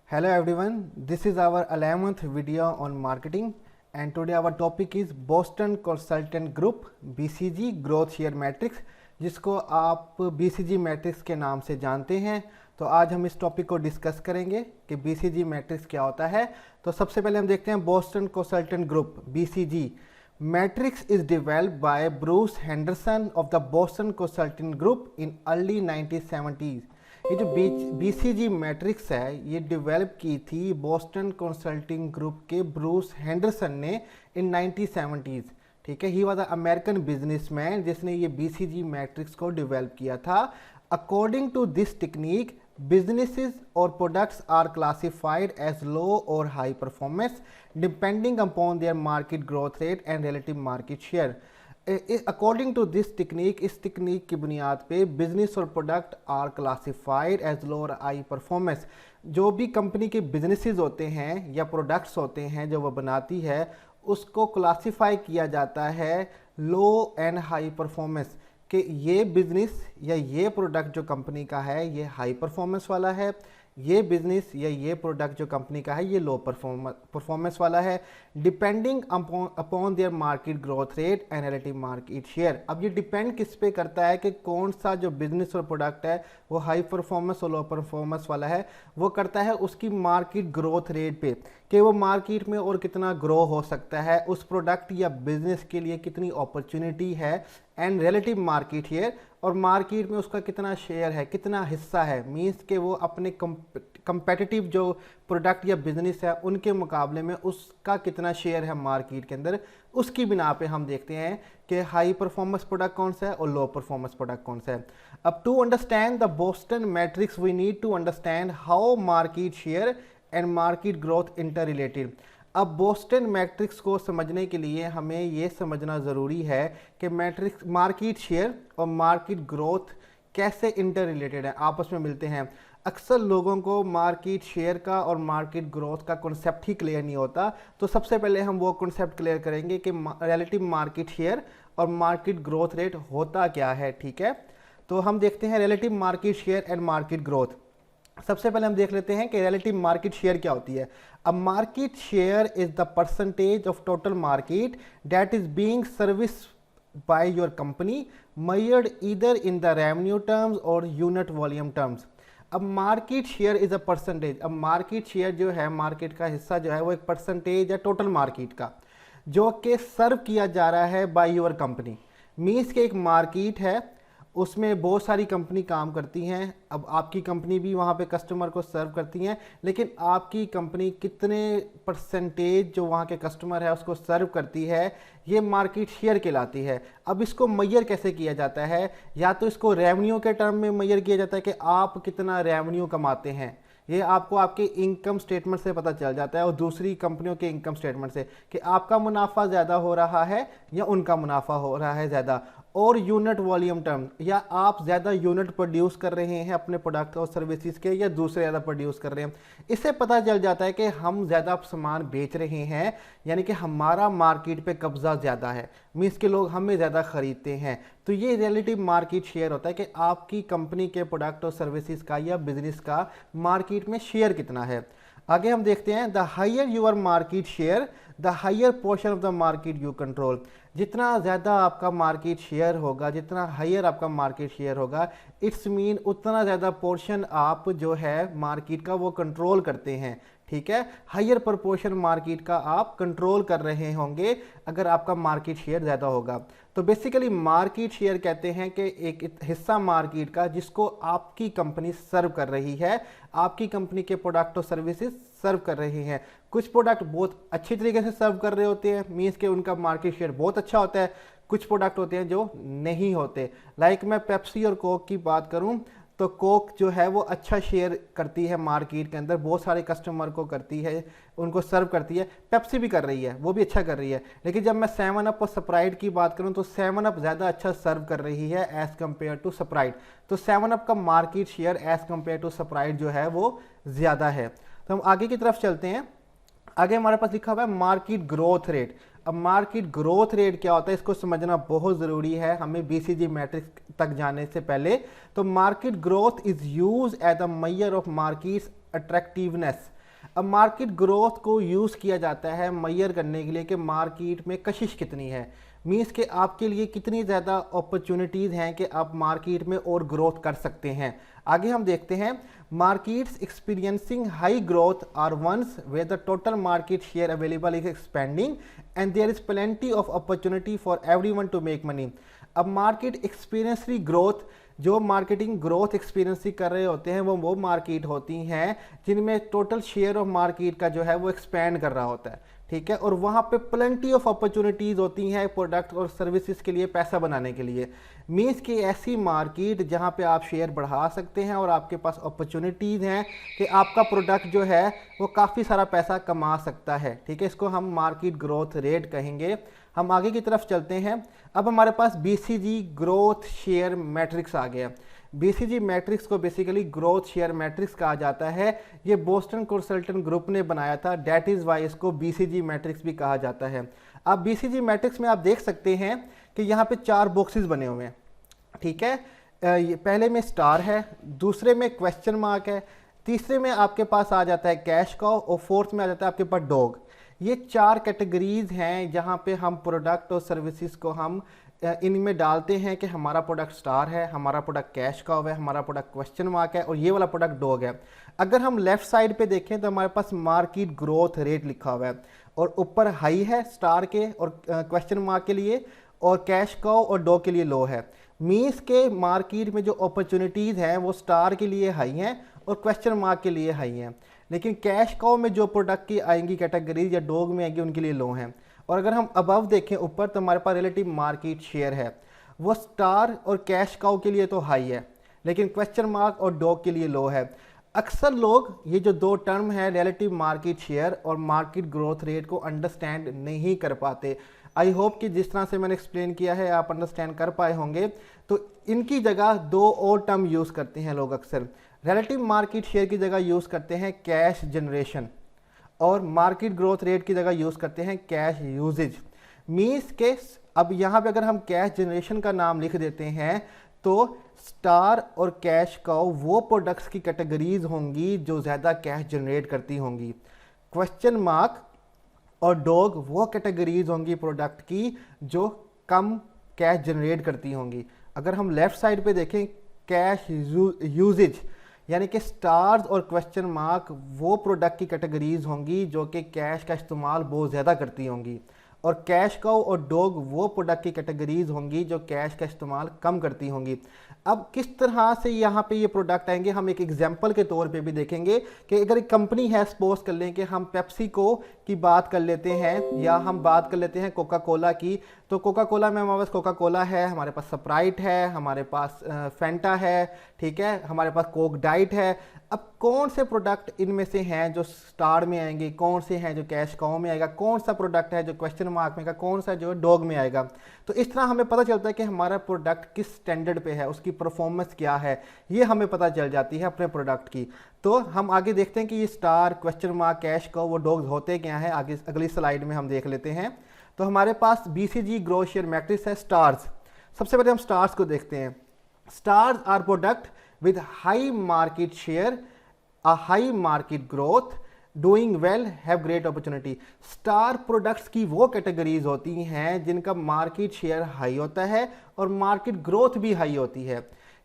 Hello everyone, this is our 11th video on marketing and today our topic is Boston Consultant Group BCG Growth Share Matrix, जिसको आप BCG matrix के नाम से जानते हैं। तो आज हम इस टॉपिक को डिस्कस करेंगे कि BCG मैट्रिक्स क्या होता है। तो सबसे पहले हम देखते हैं Boston consultant group BCG matrix is developed by Bruce Henderson of the Boston consultant group in early 1970s। ये जो BCG मैट्रिक्स है ये डेवलप की थी बोस्टन कंसल्टिंग ग्रुप के ब्रूस हेंडरसन ने इन 1970s। ठीक है, he was a American businessman जिसने ये BCG मैट्रिक्स को डेवलप किया था। According to this technique businesses or products are classified as low or high performance depending upon their market growth rate and relative market share। According to this technique, इस technique की बुनियाद पे business और product are classified as low और high performance. जो भी company के businesses होते हैं या प्रोडक्ट्स होते हैं जो वो बनाती है उसको क्लासिफाई किया जाता है लो एंड हाई परफॉर्मेंस, कि ये बिजनेस या ये प्रोडक्ट जो कंपनी का है ये हाई परफॉर्मेंस वाला है, ये बिजनेस या ये प्रोडक्ट जो कंपनी का है ये लो परफॉर्मेंस वाला है, depending upon their market growth rate and relative market share. अब ये डिपेंड किस पे करता है कि कौन सा जो बिजनेस और प्रोडक्ट है वो हाई परफॉर्मेंस और लो परफॉर्मेंस वाला है, वो करता है उसकी मार्केट ग्रोथ रेट पे, कि वो मार्केट में और कितना ग्रो हो सकता है, उस प्रोडक्ट या बिजनेस के लिए कितनी अपॉर्चुनिटी है, एंड रिलेटिव मार्केट शेयर, और मार्केट में उसका कितना शेयर है, कितना हिस्सा है। मींस कि वो अपने कंपेटिटिव जो प्रोडक्ट या बिजनेस है उनके मुकाबले में उसका कितना शेयर है मार्केट के अंदर। उसकी बिना पे हम देखते हैं कि हाई परफॉर्मेंस प्रोडक्ट कौन सा है और लो परफॉर्मेंस प्रोडक्ट कौन सा है। अब to understand the Boston matrix we need to understand how market share and market growth inter related. अब बोस्टन मैट्रिक्स को समझने के लिए हमें ये समझना ज़रूरी है कि मैट्रिक्स मार्केट शेयर और मार्केट ग्रोथ कैसे इंटर रिलेटेड है, आपस में मिलते हैं। अक्सर लोगों को मार्केट शेयर का और मार्केट ग्रोथ का कॉन्सेप्ट ही क्लियर नहीं होता। तो सबसे पहले हम वो कॉन्सेप्ट क्लियर करेंगे कि रिलेटिव मार्केट शेयर और मार्केट ग्रोथ रेट होता क्या है। ठीक है, तो हम देखते हैं relative market share and market growth. सबसे पहले हम देख लेते हैं कि रिलेटिव मार्केट शेयर क्या होती है। A market share is the percentage of total market that is being service by your company measured either in the revenue terms और यूनिट वॉल्यूम टर्म्स। अब market share is a percentage. अब market share जो है, market का हिस्सा जो है वो एक परसेंटेज है टोटल मार्केट का, जो कि सर्व किया जा रहा है बाय योर कंपनी। मीन्स के एक मार्केट है, उसमें बहुत सारी कंपनी काम करती हैं। अब आपकी कंपनी भी वहाँ पे कस्टमर को सर्व करती हैं, लेकिन आपकी कंपनी कितने परसेंटेज जो वहाँ के कस्टमर है उसको सर्व करती है, ये मार्केट शेयर कहलाती है। अब इसको मैयर कैसे किया जाता है? या तो इसको रेवेन्यू के टर्म में मैयर किया जाता है कि आप कितना रेवेन्यू कमाते हैं, ये आपको आपके इनकम स्टेटमेंट से पता चल जाता है, और दूसरी कंपनियों के इनकम स्टेटमेंट से कि आपका मुनाफा ज़्यादा हो रहा है या उनका मुनाफा हो रहा है ज़्यादा। और यूनिट वॉल्यूम टर्म, या आप ज़्यादा यूनिट प्रोड्यूस कर रहे हैं अपने प्रोडक्ट और सर्विसेज के, या दूसरे ज़्यादा प्रोड्यूस कर रहे हैं। इससे पता चल जाता है कि हम ज़्यादा सामान बेच रहे हैं, यानी कि हमारा मार्केट पे कब्जा ज़्यादा है, मीन्स के लोग हमें ज़्यादा ख़रीदते हैं। तो ये रिलेटिव मार्केट शेयर होता है कि आपकी कंपनी के प्रोडक्ट और सर्विसेज का या बिजनेस का मार्केट में शेयर कितना है। आगे हम देखते हैं the higher your market share the higher portion of the market you control. जितना ज़्यादा आपका मार्केट शेयर होगा, जितना हायर आपका मार्केट शेयर होगा, इट्स मीन उतना ज़्यादा पोर्शन आप जो है मार्केट का वो कंट्रोल करते हैं। ठीक है, हायर प्रपोर्शन मार्केट का आप कंट्रोल कर रहे होंगे अगर आपका मार्केट शेयर ज़्यादा होगा। तो बेसिकली मार्केट शेयर कहते हैं कि एक हिस्सा मार्केट का जिसको आपकी कंपनी सर्व कर रही है, आपकी कंपनी के प्रोडक्ट और सर्विसेज सर्व कर रही हैं। कुछ प्रोडक्ट बहुत अच्छी तरीके से सर्व कर रहे होते हैं, मीन्स के उनका मार्केट शेयर बहुत अच्छा होता है। कुछ प्रोडक्ट होते हैं जो नहीं होते। लाइक मैं पेप्सी और कोक की बात करूं तो कोक जो है वो अच्छा शेयर करती है मार्केट के अंदर, बहुत सारे कस्टमर को करती है, उनको सर्व करती है। पेप्सी भी कर रही है, वो भी अच्छा कर रही है। लेकिन जब मैं 7 अप और स्प्राइट की बात करूं तो 7 अप ज़्यादा अच्छा सर्व कर रही है एज़ कम्पेयर टू स्प्राइट। तो 7 अप का market share as compare to Sprite जो है वो ज़्यादा है। तो हम आगे की तरफ चलते हैं। आगे हमारे पास लिखा हुआ है मार्केट ग्रोथ रेट। अब मार्केट ग्रोथ रेट क्या होता है इसको समझना बहुत ज़रूरी है हमें BCG मैट्रिक्स तक जाने से पहले। तो market growth is use as a measure of market attractiveness. अब मार्केट ग्रोथ को यूज़ किया जाता है मेजर करने के लिए कि मार्केट में कशिश कितनी है, मीन्स कि आपके लिए कितनी ज़्यादा अपॉर्चुनिटीज़ हैं कि आप मार्केट में और ग्रोथ कर सकते हैं। आगे हम देखते हैं, markets experiencing high growth are ones where the total market share available is expanding and there is plenty of opportunity for everyone to make money. अब मार्केट एक्सपीरियंसली ग्रोथ, जो मार्केटिंग ग्रोथ एक्सपीरियंस कर रहे होते हैं वो market होती हैं जिनमें टोटल शेयर ऑफ मार्केट का जो है वो एक्सपैंड कर रहा होता है, ठीक है, और वहाँ पे प्लेंटी ऑफ अपॉर्चुनिटीज़ होती हैं प्रोडक्ट और सर्विसेज के लिए, पैसा बनाने के लिए। मीन्स कि ऐसी मार्केट जहाँ पे आप शेयर बढ़ा सकते हैं और आपके पास अपॉर्चुनिटीज़ हैं कि आपका प्रोडक्ट जो है वो काफ़ी सारा पैसा कमा सकता है, ठीक है। इसको हम मार्केट ग्रोथ रेट कहेंगे। हम आगे की तरफ चलते हैं। अब हमारे पास BCG ग्रोथ शेयर मैट्रिक्स आ गया। BCG मैट्रिक्स को बेसिकली ग्रोथ शेयर मैट्रिक्स कहा जाता है। ये बोस्टन कंसल्टेंट ग्रुप ने बनाया था, डेट इज़ वाई इसको BCG मैट्रिक्स भी कहा जाता है। अब BCG मैट्रिक्स में आप देख सकते हैं कि यहाँ पे 4 बॉक्सेस बने हुए हैं, ठीक है। पहले में स्टार है, दूसरे में क्वेश्चन मार्क है, तीसरे में आपके पास आ जाता है कैश काउ और फोर्थ में आ जाता है आपके पास डॉग। ये 4 कैटेगरीज हैं जहाँ पे हम प्रोडक्ट और सर्विसेज को हम इनमें डालते हैं कि हमारा प्रोडक्ट स्टार है, हमारा प्रोडक्ट कैश काउ है, हमारा प्रोडक्ट क्वेश्चन मार्क है और ये वाला प्रोडक्ट डॉग है। अगर हम लेफ्ट साइड पे देखें तो हमारे पास मार्केट ग्रोथ रेट लिखा हुआ है और ऊपर हाई है स्टार के और क्वेश्चन मार्क के लिए, और कैश काउ और डॉग के लिए लो है। मीन्स के मार्केट में जो अपॉर्चुनिटीज़ हैं वो स्टार के लिए हाई हैं और क्वेश्चन मार्क के लिए हाई हैं, लेकिन कैश काउ में जो प्रोडक्ट की आएंगी कैटेगरीज या डॉग में आएंगी उनके लिए लो हैं। और अगर हम अबव देखें ऊपर तो हमारे पास रिलेटिव मार्केट शेयर है, वो स्टार और कैश काउ के लिए तो हाई है लेकिन क्वेश्चन मार्क और डॉग के लिए लो है। अक्सर लोग ये जो 2 टर्म है रिलेटिव मार्केट शेयर और मार्केट ग्रोथ रेट को अंडरस्टैंड नहीं कर पाते। आई होप कि जिस तरह से मैंने एक्सप्लेन किया है आप अंडरस्टैंड कर पाए होंगे। तो इनकी जगह 2 और टर्म यूज़ करते हैं लोग अक्सर। रिलेटिव मार्केट शेयर की जगह यूज़ करते हैं कैश जनरेशन और मार्केट ग्रोथ रेट की जगह यूज़ करते हैं कैश यूजेज। मीन्स के अब यहाँ पे अगर हम कैश जनरेशन का नाम लिख देते हैं तो स्टार और कैश काउ वो प्रोडक्ट्स की कैटेगरीज होंगी जो ज़्यादा कैश जनरेट करती होंगी। क्वेश्चन मार्क और डॉग वो कैटेगरीज होंगी प्रोडक्ट की जो कम कैश जनरेट करती होंगी। अगर हम लेफ़्ट साइड पे देखें कैश यूजेज यानी कि स्टार्स और क्वेश्चन मार्क वो प्रोडक्ट की कैटेगरीज होंगी जो कि कैश का इस्तेमाल बहुत ज़्यादा करती होंगी, और कैश काउ और डॉग वो प्रोडक्ट की कैटेगरीज होंगी जो कैश का इस्तेमाल कम करती होंगी। अब किस तरह से यहाँ पे ये प्रोडक्ट आएंगे हम एक एग्जांपल के तौर पे भी देखेंगे कि अगर एक कंपनी है, सपोज कर लें कि हम पेप्सी को की बात कर लेते हैं या हम बात कर लेते हैं कोका कोला की। तो कोका कोला में हमारे पास कोका कोला है, हमारे पास स्प्राइट है, हमारे पास फैंटा है, ठीक है, हमारे पास कोक डाइट है। अब कौन से प्रोडक्ट इनमें से हैं जो स्टार में आएंगे, कौन से हैं जो कैश काउ में आएगा, कौन सा प्रोडक्ट है जो क्वेश्चन मार्क में आएगा, कौन सा जो डॉग में आएगा। तो इस तरह हमें पता चलता है कि हमारा प्रोडक्ट किस स्टैंडर्ड पे है, उसकी परफॉर्मेंस क्या है, ये हमें पता चल जाती है अपने प्रोडक्ट की। तो हम आगे देखते हैं कि ये star, question mark, cash cow वो डॉग्स होते क्या हैं, आगे अगली स्लाइड में हम देख लेते हैं। तो हमारे पास BCG ग्रोथ शेयर मैट्रिक्स है स्टार्स। सबसे पहले हम स्टार्स को देखते हैं। Stars are product with high market share, a high market growth, doing well, have great opportunity. Star products की वो कैटेगरीज होती हैं जिनका मार्केट शेयर हाई होता है और मार्केट ग्रोथ भी हाई होती है,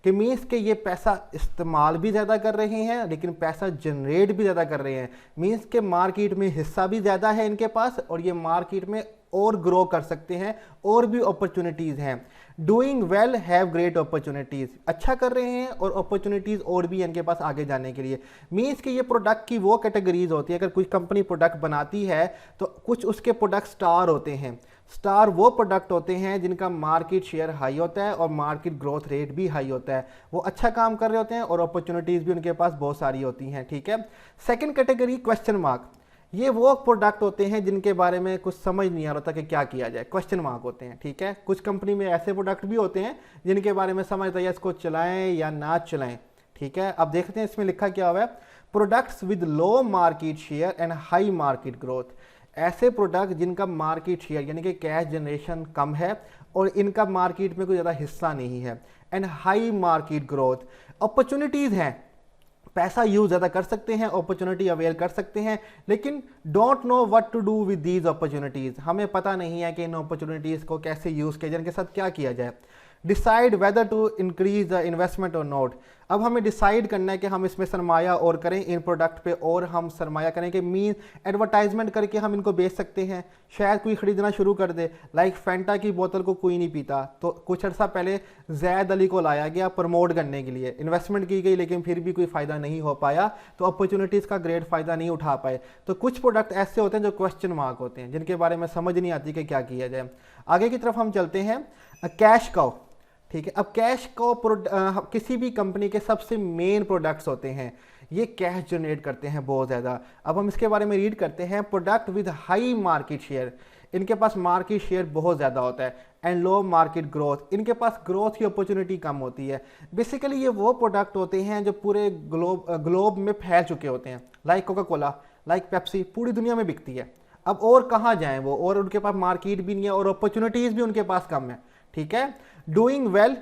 कि मीन्स के ये पैसा इस्तेमाल भी ज़्यादा कर रहे हैं लेकिन पैसा जनरेट भी ज़्यादा कर रहे हैं। मीन्स के मार्केट में हिस्सा भी ज़्यादा है इनके पास और ये मार्केट में और ग्रो कर सकते हैं, और भी अपॉर्चुनिटीज़ हैं। Doing well, have great opportunities, अच्छा कर रहे हैं और अपॉर्चुनिटीज़ और भी इनके पास आगे जाने के लिए। मीन्स कि ये प्रोडक्ट की वो कैटेगरीज होती है, अगर कोई कंपनी प्रोडक्ट बनाती है तो कुछ उसके प्रोडक्ट स्टार होते हैं। स्टार वो प्रोडक्ट होते हैं जिनका मार्केट शेयर हाई होता है और मार्केट ग्रोथ रेट भी हाई होता है, वो अच्छा काम कर रहे होते हैं और अपॉर्चुनिटीज़ भी उनके पास बहुत सारी होती हैं, ठीक है। सेकंड कैटेगरी क्वेश्चन मार्क, ये वो प्रोडक्ट होते हैं जिनके बारे में कुछ समझ नहीं आ रहा था कि क्या किया जाए, क्वेश्चन मार्क होते हैं, ठीक है। कुछ कंपनी में ऐसे प्रोडक्ट भी होते हैं जिनके बारे में समझ आता है इसको चलाएं या ना चलाएं, ठीक है। अब देखते हैं इसमें लिखा क्या हुआ है, products with low market share and high market growth. ऐसे प्रोडक्ट जिनका मार्केट शेयर यानी कि कैश जनरेशन कम है और इनका मार्केट में कोई ज़्यादा हिस्सा नहीं है, and high market growth, opportunities हैं, पैसा यूज ज़्यादा कर सकते हैं, अपॉर्चुनिटी अवेल कर सकते हैं, लेकिन don't know what to do with these opportunities. हमें पता नहीं है कि इन अपॉर्चुनिटीज़ को कैसे यूज़ किया जाए, इनके साथ क्या किया जाए। Decide whether to increase the investment और नॉट। अब हमें डिसाइड करना है कि हम इसमें सरमाया और करें इन प्रोडक्ट पे, और हम सरमाया करें कि मीन एडवर्टाइजमेंट करके हम इनको बेच सकते हैं, शायद कोई ख़रीदना शुरू कर दे। लाइक फैंटा की बोतल को कोई नहीं पीता, तो कुछ अर्सा पहले जैद अली को लाया गया प्रमोट करने के लिए, इन्वेस्टमेंट की गई लेकिन फिर भी कोई फ़ायदा नहीं हो पाया, तो अपॉर्चुनिटीज़ का ग्रेट फ़ायदा नहीं उठा पाए। तो कुछ प्रोडक्ट ऐसे होते हैं जो क्वेश्चन मार्क होते हैं, जिनके बारे में समझ नहीं आती कि क्या किया जाए। आगे की तरफ हम चलते हैं, कैश काउ। ठीक है, अब कैश को किसी भी कंपनी के सबसे मेन प्रोडक्ट्स होते हैं, ये कैश जनरेट करते हैं बहुत ज़्यादा। अब हम इसके बारे में रीड करते हैं, product with high market share, इनके पास मार्केट शेयर बहुत ज़्यादा होता है, एंड लो मार्केट ग्रोथ, इनके पास ग्रोथ की अपॉर्चुनिटी कम होती है। बेसिकली ये वो प्रोडक्ट होते हैं जो पूरे ग्लोब में फैल चुके होते हैं, like Coca Cola, like Pepsi, पूरी दुनिया में बिकती है। अब और कहाँ जाएं वो, और उनके पास मार्केट भी नहीं है और अपॉर्चुनिटीज़ भी उनके पास कम है। ठीक है, doing well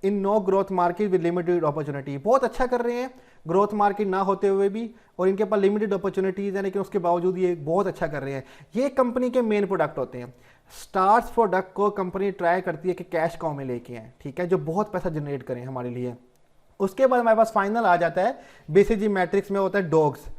in no growth market with limited opportunity, बहुत अच्छा कर रहे हैं ग्रोथ मार्केट ना होते हुए भी, और इनके पास लिमिटेड अपॉर्चुनिटीज़ है, लेकिन उसके बावजूद ये बहुत अच्छा कर रहे हैं। ये कंपनी के मेन प्रोडक्ट होते हैं। स्टार्स प्रोडक्ट को कंपनी ट्राई करती है कि कैश काउ में लेके आए, ठीक है, जो बहुत पैसा जनरेट करें हमारे लिए। उसके बाद हमारे पास फाइनल आ जाता है, बीसीजी मैट्रिक्स में होता है dogs,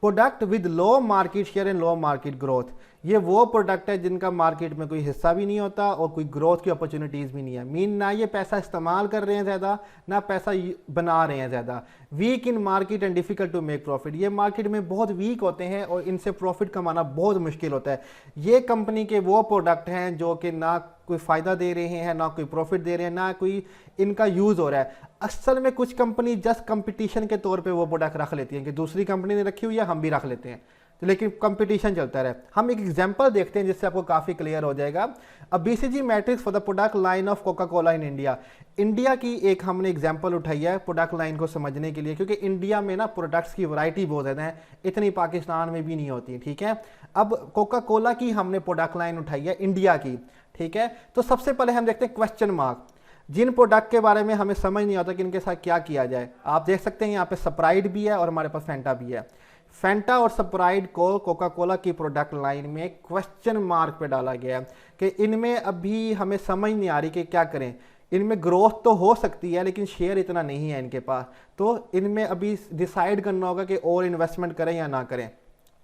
product with low market share and low market growth. ये वो प्रोडक्ट है जिनका मार्केट में कोई हिस्सा भी नहीं होता और कोई ग्रोथ की अपॉर्चुनिटीज़ भी नहीं है। मीन ना ये पैसा इस्तेमाल कर रहे हैं ज़्यादा, ना पैसा बना रहे हैं ज़्यादा। Weak in market and difficult to make profit, ये मार्केट में बहुत वीक होते हैं और इनसे प्रॉफिट कमाना बहुत मुश्किल होता है। ये कंपनी के वो प्रोडक्ट हैं जो कि ना कोई फ़ायदा दे रहे हैं, ना कोई प्रॉफिट दे रहे हैं, ना कोई इनका यूज़ हो रहा है। असल में कुछ कंपनी जस्ट कंपटीशन के तौर पे वो प्रोडक्ट रख लेती हैं कि दूसरी कंपनी ने रखी हुई है, हम भी रख लेते हैं, तो लेकिन कंपटीशन चलता रहे। हम एक एग्जांपल देखते हैं जिससे आपको काफ़ी क्लियर हो जाएगा। अब BCG matrix for the product line of Coca Cola in India, India की एक हमने एग्जांपल उठाई है प्रोडक्ट लाइन को समझने के लिए, क्योंकि इंडिया में ना प्रोडक्ट्स की वैरायटी बहुत ज़्यादा है, इतनी पाकिस्तान में भी नहीं होती। ठीक है, अब कोका कोला की हमने प्रोडक्ट लाइन उठाई है इंडिया की। ठीक है, तो सबसे पहले हम देखते हैं क्वेश्चन मार्क, जिन प्रोडक्ट के बारे में हमें समझ नहीं आता कि इनके साथ क्या किया जाए। आप देख सकते हैं यहाँ पे स्प्राइट भी है और हमारे पास फैंटा भी है। फैंटा और स्प्राइट को कोका कोला की प्रोडक्ट लाइन में क्वेश्चन मार्क पे डाला गया है कि इनमें अभी हमें समझ नहीं आ रही कि क्या करें। इनमें ग्रोथ तो हो सकती है लेकिन शेयर इतना नहीं है इनके पास, तो इनमें अभी डिसाइड करना होगा कि और इन्वेस्टमेंट करें या ना करें,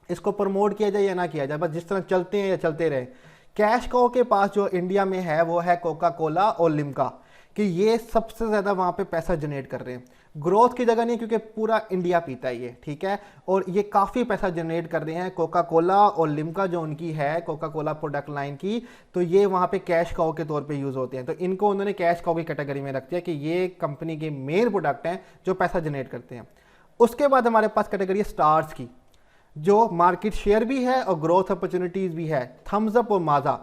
इसको प्रमोट किया जाए या ना किया जाए, बस जिस तरह चलते हैं या चलते रहे। कैश काउ के पास जो इंडिया में है वो है कोका कोला और लिम्का, कि ये सबसे ज़्यादा वहाँ पे पैसा जनरेट कर रहे हैं। ग्रोथ की जगह नहीं, क्योंकि पूरा इंडिया पीता है ये। ठीक है, और ये काफ़ी पैसा जनरेट कर रहे हैं। कोका कोला और लिम्का जो उनकी है कोका कोला प्रोडक्ट लाइन की, तो ये वहाँ पे कैश काउ के तौर पे यूज़ होते हैं, तो इनको उन्होंने कैश काउ की कैटेगरी में रख दिया कि ये कंपनी के मेन प्रोडक्ट हैं जो पैसा जनरेट करते हैं। उसके बाद हमारे पास कैटेगरी है स्टार्स की, जो मार्केट शेयर भी है और ग्रोथ अपॉर्चुनिटीज़ भी है, थम्स अप और माजा।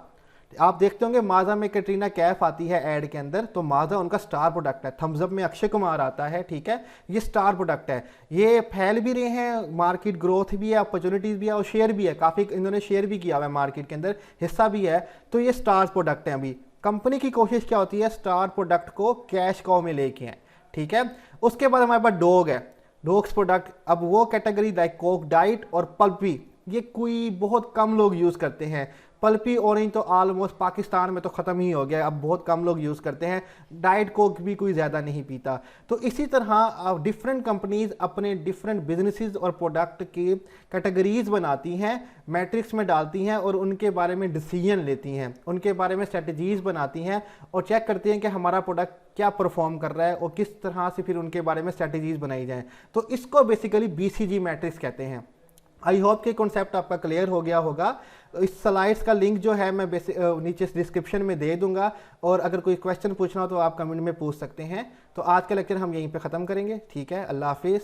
आप देखते होंगे माजा में कैटरीना कैफ आती है ऐड के अंदर, तो माजा उनका स्टार प्रोडक्ट है। थम्स अप में अक्षय कुमार आता है। ठीक है, ये स्टार प्रोडक्ट है, ये फैल भी रहे हैं, मार्केट ग्रोथ भी है, अपॉर्चुनिटीज़ भी है और शेयर भी है, काफ़ी इन्होंने शेयर भी किया हुआ है मार्केट के अंदर, हिस्सा भी है, तो ये स्टार प्रोडक्ट हैं। अभी कंपनी की कोशिश क्या होती है, स्टार प्रोडक्ट को कैश काउ में लेके आए। ठीक है, उसके बाद हमारे पास डॉग है, डॉग्स प्रोडक्ट। अब वो कैटेगरी लाइक कोक डाइट और पल्पी, ये कोई बहुत कम लोग यूज़ करते हैं। पल्पी ऑरेंज तो ऑलमोस्ट पाकिस्तान में तो ख़त्म ही हो गया, अब बहुत कम लोग यूज़ करते हैं। डाइट कोक भी कोई ज़्यादा नहीं पीता। तो इसी तरह डिफरेंट कंपनीज अपने डिफरेंट बिजनेसेस और प्रोडक्ट की कैटेगरीज बनाती हैं, मैट्रिक्स में डालती हैं और उनके बारे में डिसीजन लेती हैं, उनके बारे में स्ट्रेटजीज़ बनाती हैं और चेक करती हैं कि हमारा प्रोडक्ट क्या परफॉर्म कर रहा है और किस तरह से फिर उनके बारे में स्ट्रेटजीज़ बनाई जाएँ। तो इसको बेसिकली बीसीजी मैट्रिक्स कहते हैं। आई होप कि कॉन्सेप्ट आपका क्लियर हो गया होगा। इस स्लाइड्स का लिंक जो है मैं नीचे डिस्क्रिप्शन में दे दूंगा, और अगर कोई क्वेश्चन पूछना हो तो आप कमेंट में पूछ सकते हैं। तो आज का लेक्चर हम यहीं पे ख़त्म करेंगे। ठीक है, अल्लाह हाफिज़।